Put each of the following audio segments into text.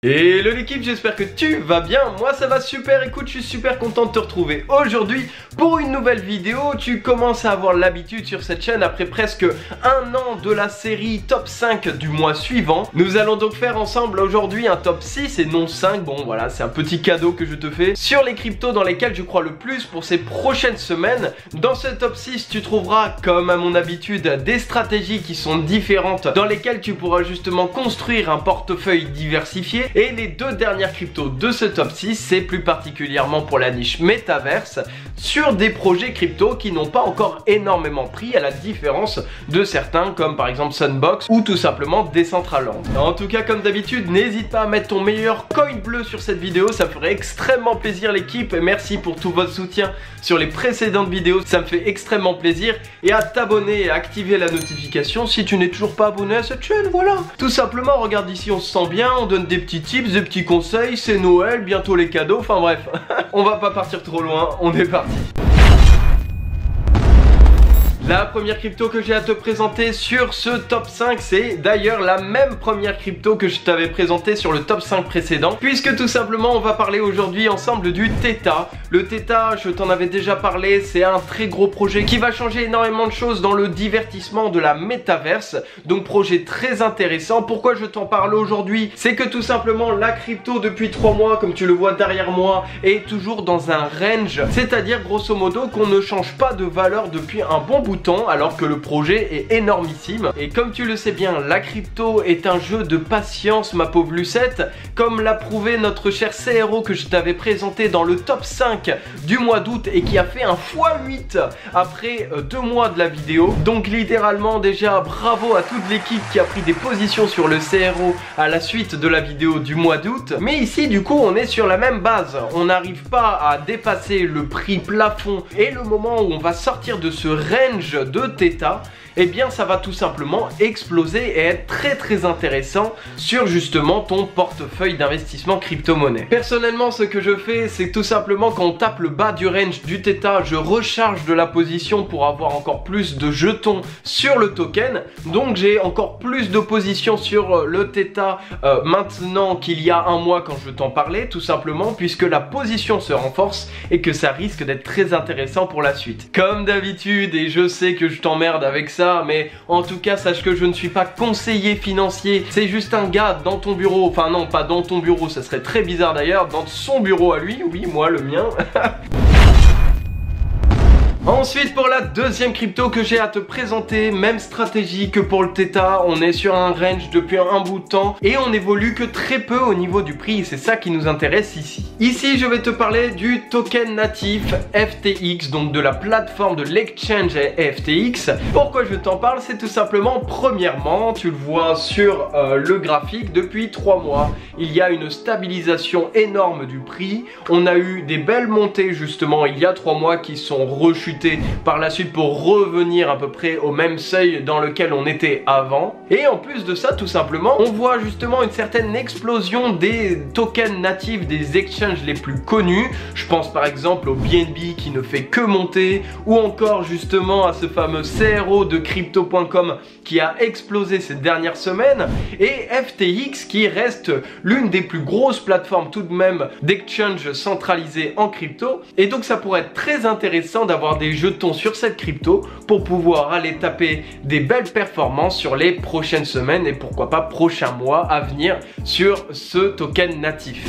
Hello l'équipe, j'espère que tu vas bien, moi ça va super, écoute je suis super content de te retrouver aujourd'hui pour une nouvelle vidéo. Tu commences à avoir l'habitude sur cette chaîne après presque un an de la série top 5 du mois suivant. Nous allons donc faire ensemble aujourd'hui un top 6 et non 5, bon voilà c'est un petit cadeau que je te fais sur les cryptos dans lesquels je crois le plus pour ces prochaines semaines. Dans ce top 6 tu trouveras comme à mon habitude des stratégies qui sont différentes dans lesquelles tu pourras justement construire un portefeuille diversifié. Et les deux dernières cryptos de ce top 6, c'est plus particulièrement pour la niche métaverse sur des projets crypto qui n'ont pas encore énormément pris à la différence de certains comme par exemple Sunbox ou tout simplement Decentraland. En tout cas comme d'habitude, n'hésite pas à mettre ton meilleur coin bleu sur cette vidéo, ça ferait extrêmement plaisir l'équipe et merci pour tout votre soutien sur les précédentes vidéos, ça me fait extrêmement plaisir et à t'abonner et à activer la notification si tu n'es toujours pas abonné à cette chaîne, voilà. Tout simplement, regarde ici, on se sent bien, on donne des petits tips, des petits conseils, c'est Noël, bientôt les cadeaux, enfin bref, on va pas partir trop loin, on est parti. La première crypto que j'ai à te présenter sur ce top 5, c'est d'ailleurs la même première crypto que je t'avais présentée sur le top 5 précédent, puisque tout simplement on va parler aujourd'hui ensemble du Theta. Le Theta, je t'en avais déjà parlé, c'est un très gros projet qui va changer énormément de choses dans le divertissement de la métaverse, donc projet très intéressant. Pourquoi je t'en parle aujourd'hui? C'est que tout simplement la crypto depuis 3 mois, comme tu le vois derrière moi, est toujours dans un range, c'est-à-dire grosso modo qu'on ne change pas de valeur depuis un bon bout de temps, alors que le projet est énormissime. Et comme tu le sais bien, la crypto est un jeu de patience ma pauvre Lucette, comme l'a prouvé notre cher CRO que je t'avais présenté dans le top 5 du mois d'août et qui a fait un x8 après 2 mois de la vidéo. Donc littéralement déjà bravo à toute l'équipe qui a pris des positions sur le CRO à la suite de la vidéo du mois d'août. Mais ici du coup on est sur la même base, on n'arrive pas à dépasser le prix plafond et le moment où on va sortir de ce range de Theta, eh bien ça va tout simplement exploser et être très intéressant sur justement ton portefeuille d'investissement crypto-monnaie. Personnellement ce que je fais c'est tout simplement quand on tape le bas du range du Theta, je recharge de la position pour avoir encore plus de jetons sur le token. Donc j'ai encore plus de position sur le Theta maintenant qu'il y a un mois quand je t'en parlais, tout simplement puisque la position se renforce et que ça risque d'être très intéressant pour la suite. Comme d'habitude, et je sais que je t'emmerde avec ça, mais en tout cas sache que je ne suis pas conseiller financier, c'est juste un gars dans ton bureau, enfin non pas dans ton bureau, ça serait très bizarre d'ailleurs, dans son bureau à lui, oui moi le mien. Ensuite pour la deuxième crypto que j'ai à te présenter, même stratégie que pour le Theta, on est sur un range depuis un bout de temps et on évolue que très peu au niveau du prix, c'est ça qui nous intéresse ici. Ici je vais te parler du token natif FTX, donc de la plateforme de l'exchange FTX. Pourquoi je t'en parle? C'est tout simplement, premièrement, tu le vois sur le graphique, depuis 3 mois, il y a une stabilisation énorme du prix. On a eu des belles montées justement il y a 3 mois qui sont rechutées par la suite pour revenir à peu près au même seuil dans lequel on était avant. Et en plus de ça, tout simplement, on voit justement une certaine explosion des tokens natifs des exchanges les plus connus. Je pense par exemple au BNB qui ne fait que monter, ou encore justement à ce fameux CRO de crypto.com qui a explosé ces dernières semaines, et FTX qui reste l'une des plus grosses plateformes tout de même d'exchange centralisé en crypto. Et donc ça pourrait être très intéressant d'avoir des jetons sur cette crypto pour pouvoir aller taper des belles performances sur les prochaines semaines et pourquoi pas prochains mois à venir sur ce token natif.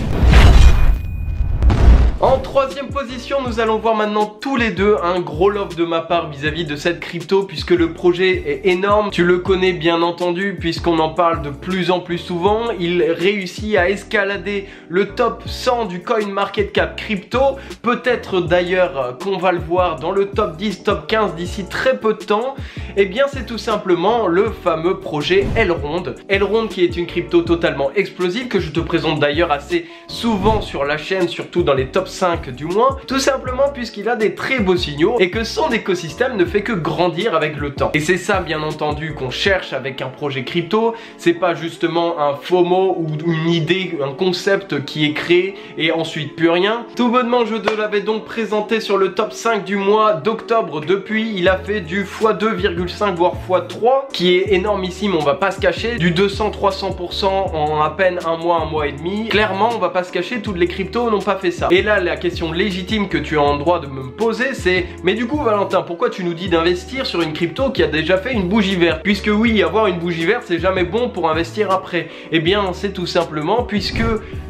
En troisième position, nous allons voir maintenant tous les deux un gros love de ma part vis-à-vis de cette crypto puisque le projet est énorme. Tu le connais bien entendu puisqu'on en parle de plus en plus souvent. Il réussit à escalader le top 100 du CoinMarketCap crypto. Peut-être d'ailleurs qu'on va le voir dans le top 10, top 15 d'ici très peu de temps. Eh bien c'est tout simplement le fameux projet Elrond. Elrond qui est une crypto totalement explosive que je te présente d'ailleurs assez souvent sur la chaîne, surtout dans les top top 5 du mois, tout simplement puisqu'il a des très beaux signaux et que son écosystème ne fait que grandir avec le temps. Et c'est ça bien entendu qu'on cherche avec un projet crypto, c'est pas justement un FOMO ou une idée, un concept qui est créé et ensuite plus rien. Tout bonnement, je te l'avais donc présenté sur le top 5 du mois d'octobre. Depuis, il a fait du x2,5 voire x3 qui est énormissime, on va pas se cacher, du 200-300% en à peine un mois et demi. Clairement, on va pas se cacher, toutes les cryptos n'ont pas fait ça. Et là, la question légitime que tu as en droit de me poser, c'est mais du coup Valentin, pourquoi tu nous dis d'investir sur une crypto qui a déjà fait une bougie verte? Puisque oui, avoir une bougie verte, c'est jamais bon pour investir après. Eh bien, c'est tout simplement puisque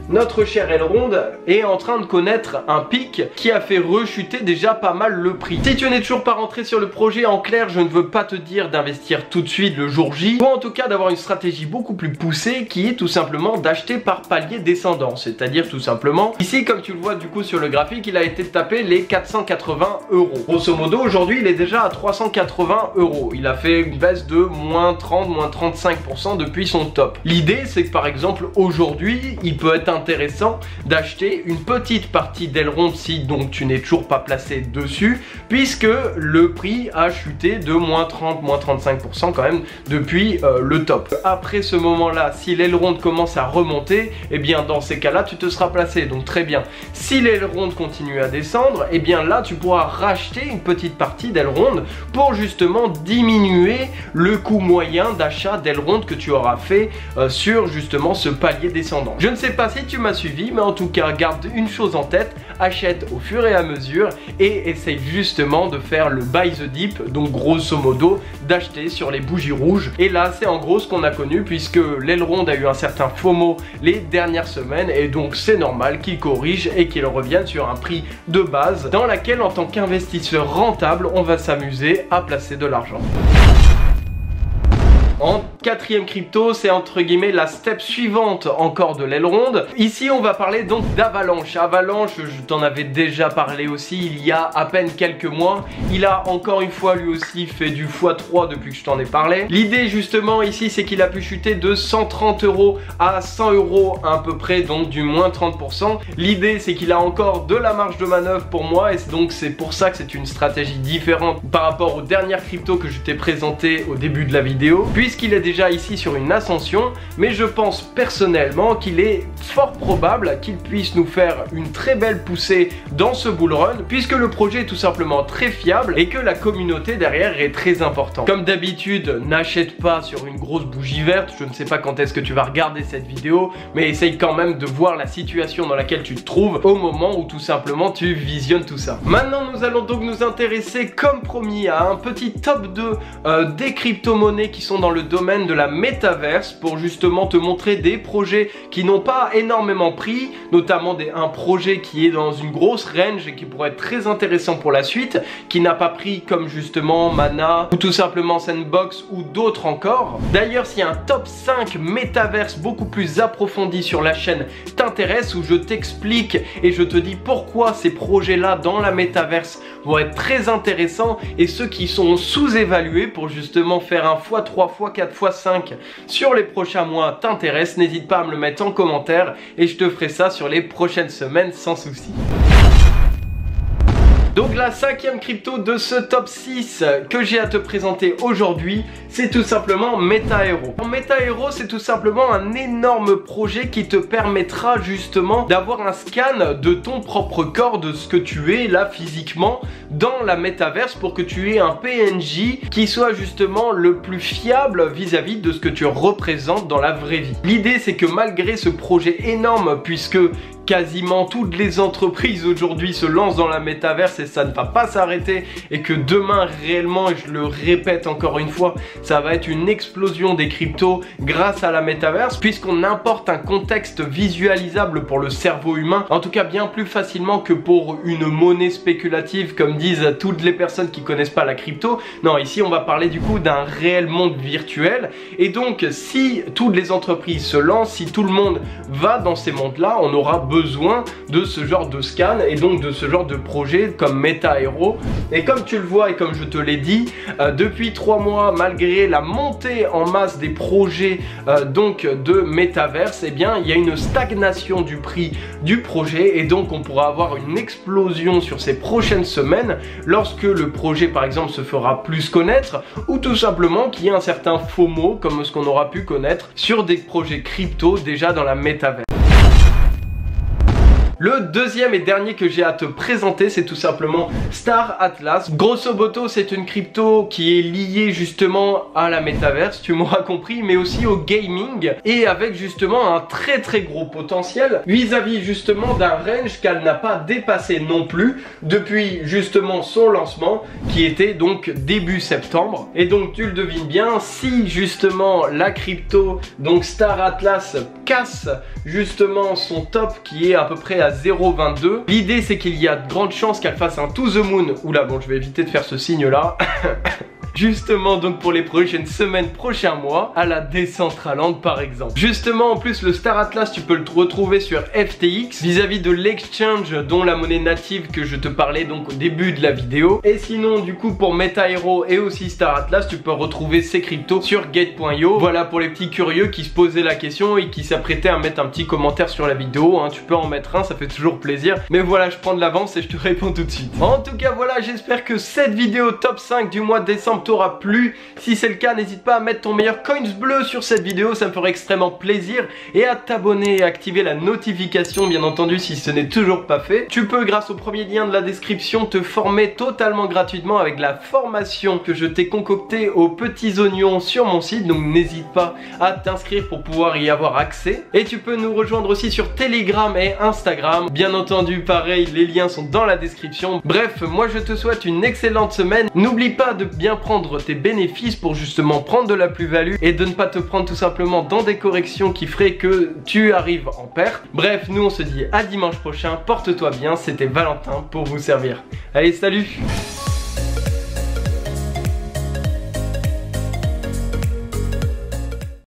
notre cher Elrond est en train de connaître un pic qui a fait rechuter déjà pas mal le prix. Si tu n'es toujours pas rentré sur le projet, en clair, je ne veux pas te dire d'investir tout de suite le jour J, ou en tout cas d'avoir une stratégie beaucoup plus poussée qui est tout simplement d'acheter par palier descendant. C'est-à-dire tout simplement, ici comme tu le vois du coup sur le graphique, il a été tapé les 480 €. Grosso modo, aujourd'hui il est déjà à 380 €. Il a fait une baisse de moins 30, moins 35% depuis son top. L'idée c'est que par exemple aujourd'hui, il peut être intéressant d'acheter une petite partie d'Elrond si donc tu n'es toujours pas placé dessus, puisque le prix a chuté de moins 30, moins 35% quand même depuis le top. Après ce moment là, si l'Elrond commence à remonter, et bien dans ces cas là tu te seras placé, donc très bien. Si l'Elrond continue à descendre, et bien là tu pourras racheter une petite partie d'Elrond pour justement diminuer le coût moyen d'achat d'Elrond que tu auras fait sur justement ce palier descendant. Je ne sais pas si tu m'as suivi, mais en tout cas garde une chose en tête, achète au fur et à mesure et essaye justement de faire le buy the dip, donc grosso modo d'acheter sur les bougies rouges. Et là c'est en gros ce qu'on a connu puisque l'Elrond a eu un certain FOMO les dernières semaines et donc c'est normal qu'il corrige et qu'il revienne sur un prix de base dans laquelle en tant qu'investisseur rentable on va s'amuser à placer de l'argent. En quatrième crypto, c'est entre guillemets la step suivante encore de l'Elrond. Ici, on va parler donc d'Avalanche. Avalanche, je t'en avais déjà parlé aussi il y a à peine quelques mois. Il a encore une fois lui aussi fait du x3 depuis que je t'en ai parlé. L'idée justement ici, c'est qu'il a pu chuter de 130 € à 100 € à peu près, donc du moins 30%. L'idée, c'est qu'il a encore de la marge de manœuvre pour moi et donc c'est pour ça que c'est une stratégie différente par rapport aux dernières cryptos que je t'ai présentées au début de la vidéo. Puisqu'il est déjà ici sur une ascension, mais je pense personnellement qu'il est fort probable qu'il puisse nous faire une très belle poussée dans ce bull run, puisque le projet est tout simplement très fiable et que la communauté derrière est très importante. Comme d'habitude, n'achète pas sur une grosse bougie verte, je ne sais pas quand est-ce que tu vas regarder cette vidéo, mais essaye quand même de voir la situation dans laquelle tu te trouves au moment où tout simplement tu visionnes tout ça. Maintenant nous allons donc nous intéresser comme promis à un petit top 2 des crypto-monnaies qui sont dans le domaine de la métaverse pour justement te montrer des projets qui n'ont pas énormément pris, notamment un projet qui est dans une grosse range et qui pourrait être très intéressant pour la suite, qui n'a pas pris comme justement Mana ou tout simplement Sandbox ou d'autres encore. D'ailleurs, si un top 5 métaverse beaucoup plus approfondi sur la chaîne t'intéresse, où je t'explique et je te dis pourquoi ces projets là dans la métaverse vont être très intéressants et ceux qui sont sous-évalués pour justement faire un x3, x4, x5 sur les prochains mois t'intéresse, n'hésite pas à me le mettre en commentaire et je te ferai ça sur les prochaines semaines sans souci. Donc la cinquième crypto de ce top 6 que j'ai à te présenter aujourd'hui, c'est tout simplement MetaHero. MetaHero, c'est tout simplement un énorme projet qui te permettra justement d'avoir un scan de ton propre corps, de ce que tu es là physiquement dans la métaverse pour que tu aies un PNJ qui soit justement le plus fiable vis-à-vis de ce que tu représentes dans la vraie vie. L'idée, c'est que malgré ce projet énorme, puisque quasiment toutes les entreprises aujourd'hui se lancent dans la métaverse et ça ne va pas s'arrêter et que demain réellement, et je le répète encore une fois, ça va être une explosion des cryptos grâce à la métaverse puisqu'on importe un contexte visualisable pour le cerveau humain, en tout cas bien plus facilement que pour une monnaie spéculative comme disent toutes les personnes qui connaissent pas la crypto. Non, ici on va parler du coup d'un réel monde virtuel et donc si toutes les entreprises se lancent, si tout le monde va dans ces mondes là, on aura besoin besoin de ce genre de scan et donc de ce genre de projet comme Meta Hero. Et comme tu le vois et comme je te l'ai dit, depuis 3 mois, malgré la montée en masse des projets donc de Metaverse, eh bien il y a une stagnation du prix du projet et donc on pourra avoir une explosion sur ces prochaines semaines lorsque le projet par exemple se fera plus connaître ou tout simplement qu'il y ait un certain FOMO comme ce qu'on aura pu connaître sur des projets crypto déjà dans la Metaverse. Le deuxième et dernier que j'ai à te présenter, c'est tout simplement Star Atlas. Grosso modo, c'est une crypto qui est liée justement à la Metaverse, tu m'auras compris, mais aussi au gaming et avec justement un très gros potentiel vis-à-vis justement d'un range qu'elle n'a pas dépassé non plus depuis justement son lancement qui était donc début septembre. Et donc tu le devines bien, si justement la crypto, donc Star Atlas, casse justement son top qui est à peu près à 0,22. L'idée c'est qu'il y a de grandes chances qu'elle fasse un to the moon. Oula, bon, je vais éviter de faire ce signe là. Justement donc pour les prochaines semaines, prochains mois, à la Decentraland par exemple. Justement en plus le Star Atlas tu peux le retrouver sur FTX vis-à-vis de l'exchange dont la monnaie native que je te parlais donc au début de la vidéo. Et sinon du coup pour Meta Hero et aussi Star Atlas tu peux retrouver ces cryptos sur Gate.io. Voilà pour les petits curieux qui se posaient la question et qui s'apprêtaient à mettre un petit commentaire sur la vidéo, hein. Tu peux en mettre un, ça fait toujours plaisir. Mais voilà, je prends de l'avance et je te réponds tout de suite. En tout cas voilà, j'espère que cette vidéo top 5 du mois de décembre t'aura plu. Si c'est le cas, n'hésite pas à mettre ton meilleur coins bleu sur cette vidéo, ça me ferait extrêmement plaisir, et à t'abonner et activer la notification bien entendu si ce n'est toujours pas fait. Tu peux grâce au premier lien de la description te former totalement gratuitement avec la formation que je t'ai concoctée aux petits oignons sur mon site, donc n'hésite pas à t'inscrire pour pouvoir y avoir accès. Et tu peux nous rejoindre aussi sur Telegram et Instagram, bien entendu pareil, les liens sont dans la description. Bref, moi je te souhaite une excellente semaine, n'oublie pas de bien prendre tes bénéfices pour justement prendre de la plus-value et de ne pas te prendre tout simplement dans des corrections qui feraient que tu arrives en perte. Bref, nous on se dit à dimanche prochain, porte-toi bien, c'était Valentin pour vous servir. Allez, salut!